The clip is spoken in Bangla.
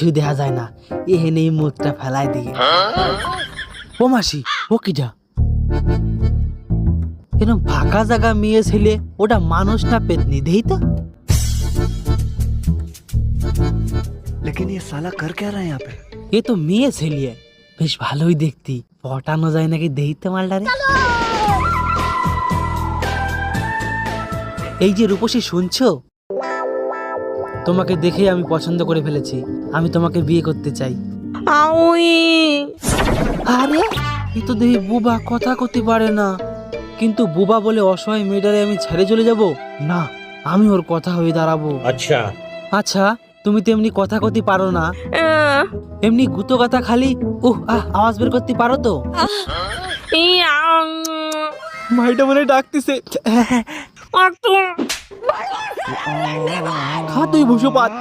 কিছুই দেখা যায় না, এহেনেই মুখটা ফেলাই দিয়ে। ও মাসি, ও কিটা? এরকম ফাঁকা জায়গা মেয়ে ছেলে, ওটা মানুষ না পেতনি, দেই তো। लेकिन ये साला कर क्या रहा है यहाँ पे? এ তো মেয়ে ছেলে, বেশ ভালোই দেখতি। পটানো যায় নাকি দেইতে মালটারে। এই যে রূপসী, শুনছো? তোমাকে দেখে আমি পছন্দ করে ফেলেছি, আমি তোমাকে বিয়ে করতে চাই। আরে এ তো দেখি বুবা, কথা করতে পারে না। কিন্তু বুবা বলে অসহায় মেয়েটারে আমি ছেড়ে চলে যাব না, আমি ওর কথা হয়ে দাঁড়াবো। अच्छा আচ্ছা, তুমি তো এমনি কথা করতে পারো না, এমনি গুতো কথা খালি আওয়াজ বের করতে পারো তো? ভাইটা মনে ডাকতেছে। খা তুই ভুষো পাত।